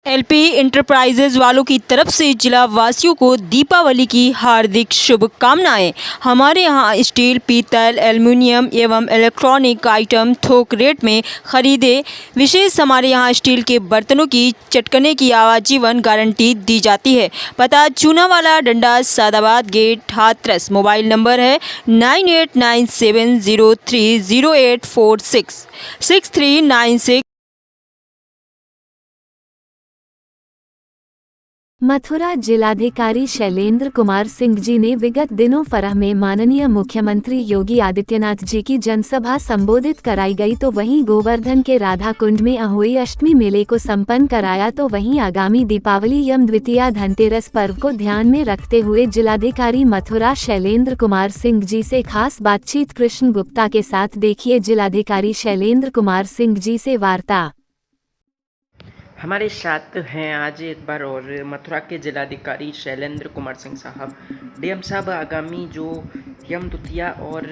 LP enterprises वालों की तरफ से जिला वासियों को दीपावली की हार्दिक शुभकामनाएं। हमारे यहाँ स्टील, पीतल, एल्युमिनियम एवं इलेक्ट्रॉनिक आइटम थोक रेट में खरीदे। विशेष हमारे यहाँ स्टील के बर्तनों की चटकने की आजीवन गारंटी दी जाती है। पता Chunawala Danda, Sadabad gate, Hathras. Mobile number है 9897030846 6396। मथुरा जिलाधिकारी शैलेंद्र कुमार सिंह जी ने विगत दिनों फरह में माननीय मुख्यमंत्री योगी आदित्यनाथ जी की जनसभा संबोधित कराई गई, तो वहीं गोवर्धन के राधा कुंड में अहोई अष्टमी मेले को संपन्न कराया। तो वहीं आगामी दीपावली यम द्वितीया धनतेरस पर्व को ध्यान में रखते हुए जिलाधिकारी मथुरा शैलेंद्र कुमार सिंह जी से खास बातचीत। कृष्ण गुप्ता के साथ देखिए जिलाधिकारी शैलेंद्र कुमार सिंह जी से वार्ता। हमारे साथ हैं आज एक बार और मथुरा के जिलाधिकारी शैलेंद्र कुमार सिंह साहब। डीएम साहब, आगामी जो यम द्वितीया और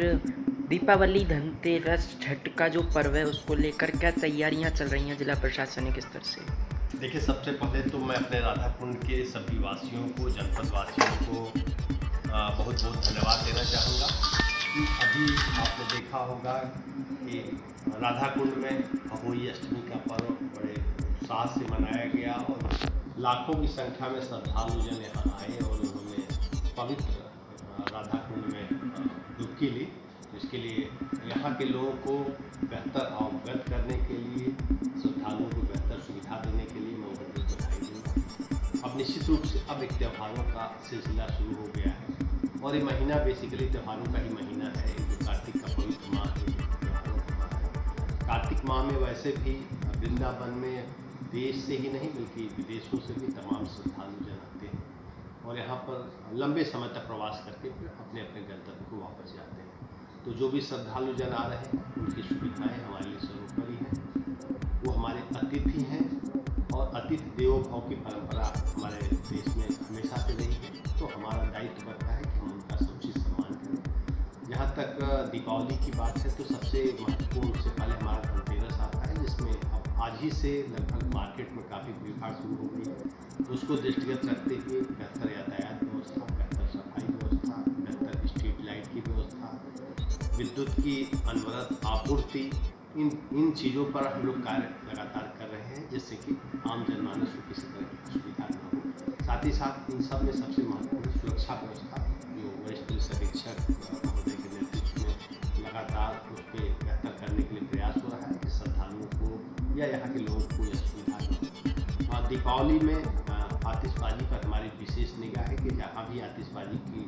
दीपावली, धनतेरस, छठ का जो पर्व है उसको लेकर क्या तैयारियां चल रही हैं जिला प्रशासनिक स्तर से? देखिए, सबसे पहले तो मैं अपने राधा कुंड के सभी वासियों को, जनपद वासियों को बहुत बहुत धन्यवाद देना चाहूँगा कि अभी आपने देखा होगा कि राधा कुंड में अहोई अष्टमी का पर्व बड़े उत्साह से मनाया गया और लाखों की संख्या में श्रद्धालु जन यहाँ आए और उन्होंने पवित्र राधा कुंड में डुबकी ली। इसके लिए यहाँ के लोगों को बेहतर अवगत करने के लिए, श्रद्धालुओं को बेहतर सुविधा देने के लिए मैं उनको बधाई दूँगा। अब निश्चित रूप से अब एक त्योहारों का सिलसिला शुरू हो गया है और ये महीना बेसिकली त्योहारों का ही महीना है। जो कार्तिक का पवित्र माह है, त्योहारों का माह है। कार्तिक माह में वैसे भी वृंदावन में देश से ही नहीं बल्कि विदेशों से भी तमाम श्रद्धालु जन आते हैं और यहाँ पर लंबे समय तक प्रवास करके अपने अपने गंतव्य को वापस जाते हैं। तो जो भी श्रद्धालु जन आ रहे हैं उनकी सुविधाएं हमारे लिए सर्वोपरि हैं। वो हमारे अतिथि हैं और अतिथि देवो भव की परंपरा हमारे देश में हमेशा से रही है। तो हमारा दायित्व बनता है कि हम उनका समुचित सम्मान करें। जहाँ तक दीपावली की बात है तो सबसे महत्वपूर्ण, उससे पहले हमारा धनतेरस आता है, जिसमें आज ही से लगभग मार्केट में काफ़ी भीड़ भाड़ शुरू हो गई है। तो उसको दृष्टिगत रखते हुए बेहतर यातायात व्यवस्था, बेहतर सफाई व्यवस्था, बेहतर स्ट्रीट लाइट की व्यवस्था, विद्युत की अनवरत आपूर्ति, इन चीज़ों पर हम लोग कार्य लगातार कर रहे हैं, जिससे कि आम जनमानस को किसी तरह की सुविधा न हो। साथ ही साथ इन सब में सबसे महत्वपूर्ण सुरक्षा व्यवस्था, जो वरिष्ठ पुलिस अधीक्षक महोदय के नेतृत्व में लगातार उस पर बेहतर करने के लिए प्रयास हो रहा है कि श्रद्धालुओं को या यहाँ के लोगों को यह सुविधा मिले। दीपावली में आतिशबाजी पर हमारी विशेष निगाह है कि जहाँ भी आतिशबाजी की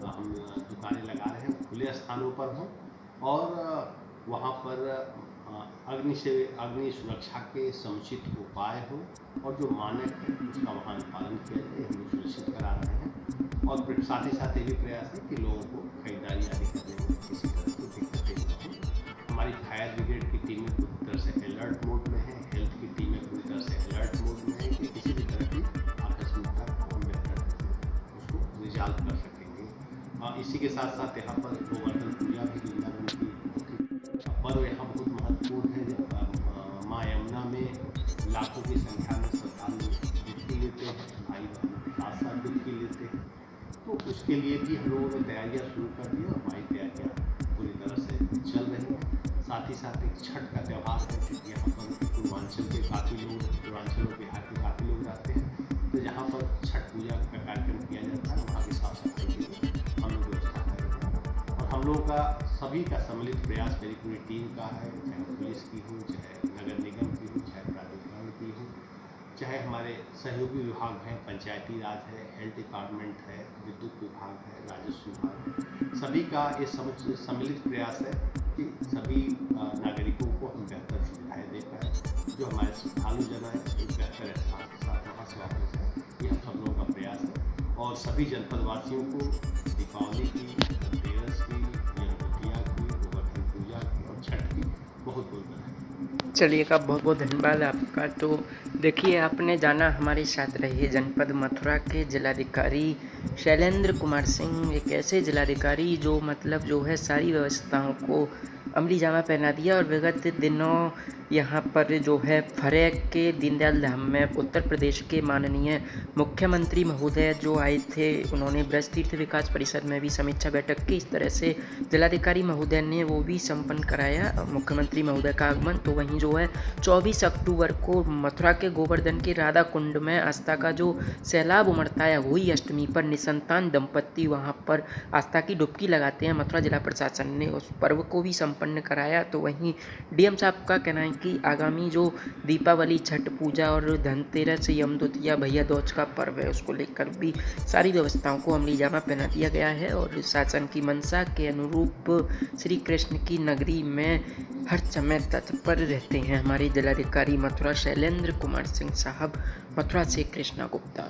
हम दुकानें लगा रहे हैं खुले स्थानों पर हों और वहाँ पर अग्नि सुरक्षा के समुचित उपाय हों और जो मानक है उसका वहाँ पालन किया जाए, हम सुनिश्चित करा रहे हैं। और साथ ही साथ ये भी प्रयास है कि लोगों को खरीदारी आदि करने में किसी तरह की दिक्कतें न हों। हमारी फायर ब्रिगेड की टीमें पूरी तरह से अलर्ट मोड में है, हेल्थ की टीमें पूरी तरह से अलर्ट मोड में है कि किसी भी तरह की आकस्मिकता को हम बेहतर उसको रिजॉल्व कर सकेंगे। इसी के साथ साथ यहाँ पर गोवर्धन पूजा भी वृंदावन की पर्व यहाँ बहुत महत्वपूर्ण है। जब माँ यमुना में लाखों की संख्या में श्रद्धालु डुबकी लेते हैं, भाई बहन साथ साथ डुबकी लेते हैं, तो उसके लिए भी हम लोगों ने तैयारियाँ शुरू कर दी और हमारी तैयारियाँ पूरी तरह से चल रही हैं। साथ ही साथ एक छठ का त्यौहार है, क्योंकि यहाँ पर पूर्वांचल के काफ़ी लोग, पूर्वांचल और बिहार के काफ़ी लोग रहते हैं। तो जहाँ पर छठ पूजा का कार्यक्रम किया जाता है वहाँ की साफ सफाई के लिए हम लोग व्यवस्था कर रहे हैं और हम लोगों का सभी का सम्मिलित प्रयास मेरी पूरी टीम का है, चाहे पुलिस की हो, चाहे नगर निगम की हो, चाहे प्राधिकरण की हो, चाहे हमारे सहयोगी विभाग हैं, पंचायती राज है, हेल्थ डिपार्टमेंट है, विद्युत विभाग है, राजस्व विभाग है, सभी का ये सम्मिलित प्रयास है कि सभी नागरिकों को हम बेहतर सुविधाएँ दे पाएँ। जो हमारे श्रद्धालु जन आए एक बेहतर स्थान के साथ वहाँ से वापस है, ये हम सब लोगों का प्रयास है। और सभी जनपद वासियों को दीपावली की, धनतेरस की, यम द्वितीया की, गोवर्धन पूजा की और छठ की बहुत बहुत बधाई। चलिएगा, बहुत बहुत धन्यवाद आपका। तो देखिए, आपने जाना, हमारे साथ रहिए जनपद मथुरा के जिलाधिकारी शैलेंद्र कुमार सिंह, एक ऐसे जिलाधिकारी जो मतलब जो है सारी व्यवस्थाओं को अमली जामा पहना दिया और विगत दिनों यहाँ पर जो है फरेक के दीनदयाल धाम में उत्तर प्रदेश के माननीय मुख्यमंत्री महोदय जो आए थे, उन्होंने ब्रज तीर्थ विकास परिषद में भी समीक्षा बैठक की। इस तरह से जिलाधिकारी महोदय ने वो भी संपन्न कराया मुख्यमंत्री महोदय का आगमन। तो वहीं जो है 24 अक्टूबर को मथुरा के गोवर्धन के राधा कुंड में आस्था का जो सैलाब उमड़ता है, हुई अष्टमी पर निसंतान दंपत्ति वहां पर आस्था की डुबकी लगाते हैं। मथुरा जिला प्रशासन ने उस पर्व को भी संपन्न कराया। तो वहीं डीएम साहब का कहना है कि आगामी जो दीपावली, छठ पूजा और धनतेरस, यम द्वितीया, भैया दूज का पर्व है, उसको लेकर भी सारी व्यवस्थाओं को अमली जामा पहना दिया गया है और शासन की मंशा के अनुरूप श्री कृष्ण की नगरी में हर समय तत्पर रहते हैं हमारे जिलाधिकारी मथुरा शैलेंद्र कुमार सिंह साहब। मथुरा से कृष्णा गुप्ता।